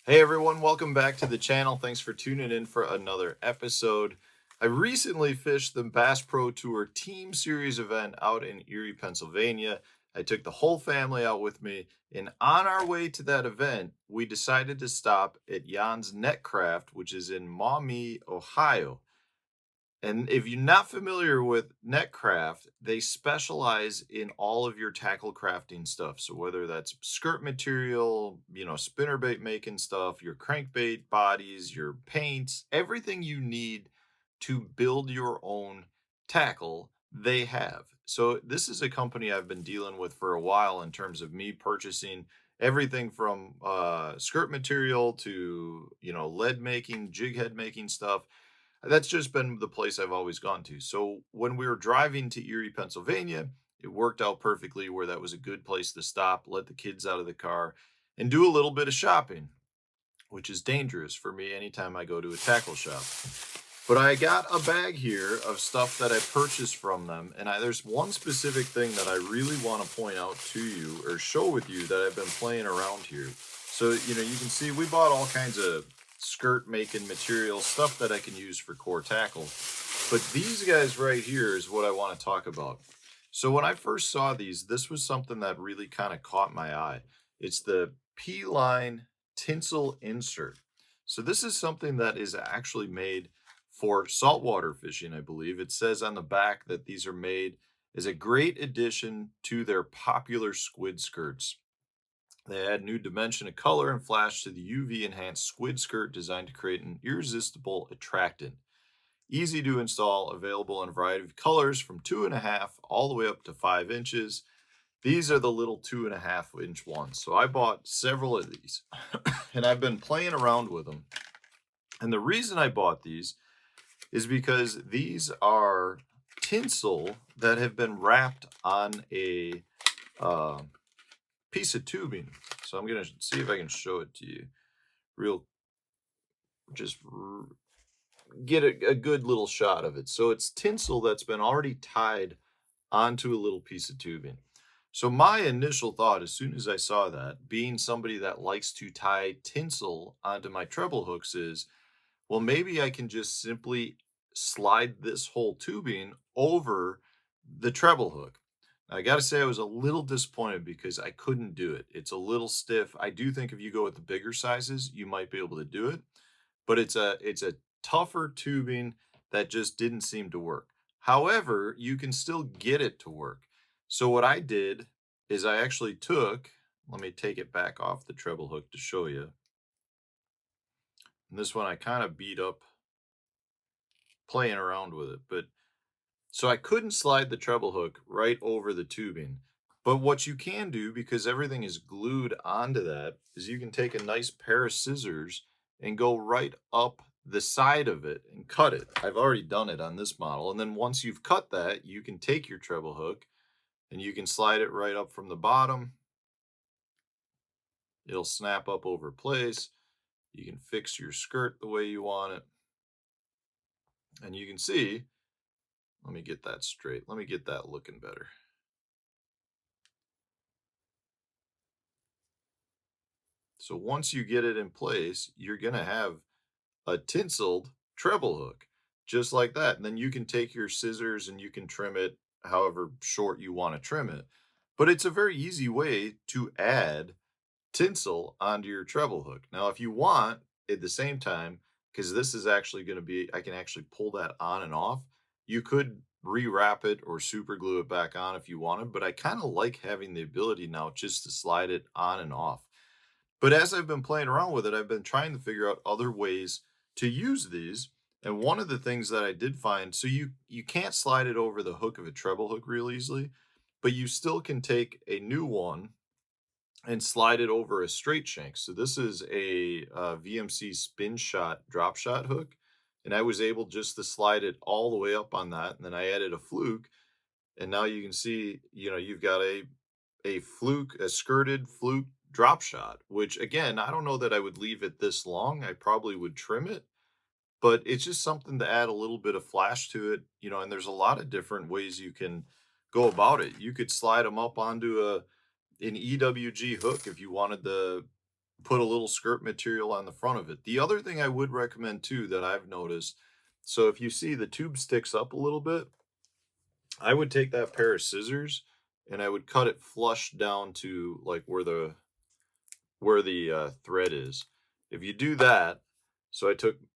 Hey everyone, welcome back to the channel. Thanks for tuning in for another episode. I recently fished the Bass Pro Tour Team Series event out in Erie, Pennsylvania. I took the whole family out with me, and on our way to that event, we decided to stop at Jan's Netcraft, which is in Maumee, Ohio. And if you're not familiar with Netcraft, they specialize in all of your tackle crafting stuff. So whether that's skirt material, spinnerbait making stuff, your crankbait bodies, your paints, everything you need to build your own tackle, they have. So this is a company I've been dealing with for a while in terms of me purchasing everything from skirt material to, lead making, jig head making stuff. That's just been the place I've always gone to. So when we were driving to Erie, Pennsylvania, it worked out perfectly where that was a good place to stop, let the kids out of the car, and do a little bit of shopping, which is dangerous for me anytime I go to a tackle shop. But I got a bag here of stuff that I purchased from them, and there's one specific thing that I really want to point out to you or show with you that I've been playing around here. So, you can see we bought all kinds of skirt making material, stuff that I can use for core tackle. But these guys right here is what I want to talk about. So when I first saw these, this was something that really kind of caught my eye. It's the P-line tinsel insert. So this is something that is actually made for saltwater fishing, I believe. It says on the back that these are made as a great addition to their popular squid skirts. They add new dimension of color and flash to the UV enhanced squid skirt designed to create an irresistible attractant. Easy to install, available in a variety of colors from 2.5 all the way up to 5 inches. These are the little 2.5 inch ones. So I bought several of these and I've been playing around with them. And the reason I bought these is because these are tinsel that have been wrapped on a piece of tubing. So I'm going to see if I can show it to you just get a good little shot of it. So it's tinsel that's been already tied onto a little piece of tubing. So my initial thought, as soon as I saw that, being somebody that likes to tie tinsel onto my treble hooks, is, well, maybe I can just simply slide this whole tubing over the treble hook. I got to say, I was a little disappointed because I couldn't do it. It's a little stiff. I do think if you go with the bigger sizes, you might be able to do it, but it's a tougher tubing that just didn't seem to work. However, you can still get it to work. So what I did is I actually took, let me take it back off the treble hook to show you. And this one I kind of beat up playing around with it, but so I couldn't slide the treble hook right over the tubing. But what you can do, because everything is glued onto that, is you can take a nice pair of scissors and go right up the side of it and cut it. I've already done it on this model. And then once you've cut that, you can take your treble hook and you can slide it right up from the bottom. It'll snap up over place. You can fix your skirt the way you want it. And you can see, let me get that straight. Let me get that looking better. So once you get it in place, you're going to have a tinseled treble hook, just like that. And then you can take your scissors and you can trim it however short you want to trim it. But it's a very easy way to add tinsel onto your treble hook. Now, if you want, at the same time, because this is actually going to be, I can actually pull that on and off. You could rewrap it or super glue it back on if you wanted, but I kind of like having the ability now just to slide it on and off. But as I've been playing around with it, I've been trying to figure out other ways to use these. And one of the things that I did find, so you can't slide it over the hook of a treble hook real easily, but you still can take a new one and slide it over a straight shank. So this is a VMC spin shot drop shot hook, and I was able just to slide it all the way up on that, and then I added a fluke, and now you can see, you've got a fluke, a skirted fluke drop shot, which again, I don't know that I would leave it this long. I probably would trim it, but it's just something to add a little bit of flash to it, and there's a lot of different ways you can go about it. You could slide them up onto an EWG hook if you wanted put a little skirt material on the front of it. The other thing I would recommend too that I've noticed, so if you see the tube sticks up a little bit, I would take that pair of scissors and I would cut it flush down to like where the thread is. If you do that, so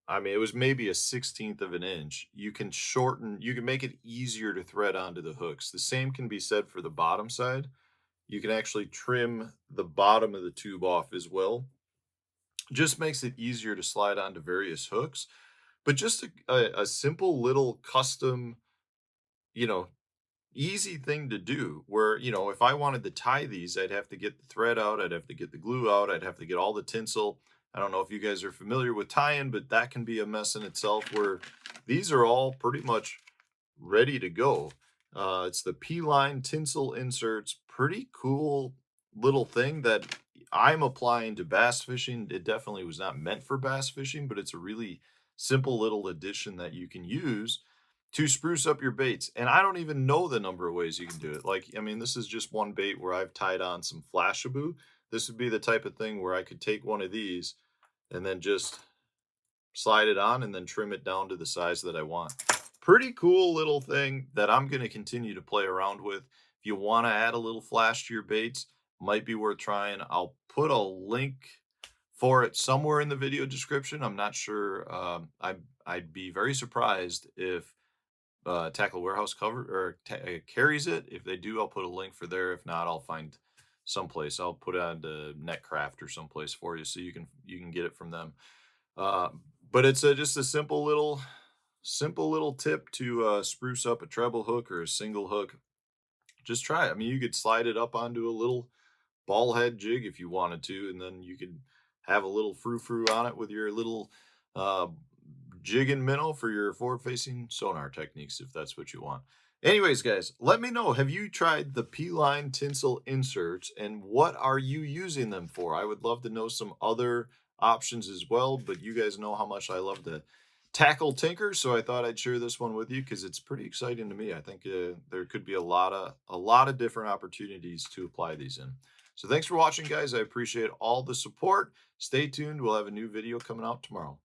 I mean, it was maybe a 16th of an inch. You can make it easier to thread onto the hooks. The same can be said for the bottom side. You can actually trim the bottom of the tube off as well. Just makes it easier to slide onto various hooks. But just a simple little custom, you know, easy thing to do where, if I wanted to tie these, I'd have to get the thread out, I'd have to get the glue out, I'd have to get all the tinsel. I don't know if you guys are familiar with tying, but that can be a mess in itself where these are all pretty much ready to go. It's the P-line tinsel inserts, pretty cool little thing that I'm applying to bass fishing. It definitely was not meant for bass fishing, but it's a really simple little addition that you can use to spruce up your baits. And I don't even know the number of ways you can do it. Like, I mean, this is just one bait where I've tied on some Flashabou. This would be the type of thing where I could take one of these and then just slide it on and then trim it down to the size that I want. Pretty cool little thing that I'm going to continue to play around with. If you want to add a little flash to your baits, might be worth trying. I'll put a link for it somewhere in the video description. I'm not sure. I'd be very surprised if Tackle Warehouse carries it. If they do, I'll put a link for there. If not, I'll find someplace. I'll put it on the Netcraft or someplace for you so you can get it from them. Uh, but it's just a simple little tip to spruce up a treble hook or a single hook. Just try it. I mean, you could slide it up onto a little ball head jig if you wanted to, and then you could have a little frou-frou on it with your little uh, jig and minnow for your forward-facing sonar techniques if that's what you want. Anyways, guys, let me know. Have you tried the P-line tinsel inserts, and what are you using them for? I would love to know some other options as well, but you guys know how much I love to tackle tinker, so I thought I'd share this one with you because it's pretty exciting to me. I think there could be a lot of different opportunities to apply these in. So thanks for watching, guys. I appreciate all the support. Stay tuned. We'll have a new video coming out tomorrow.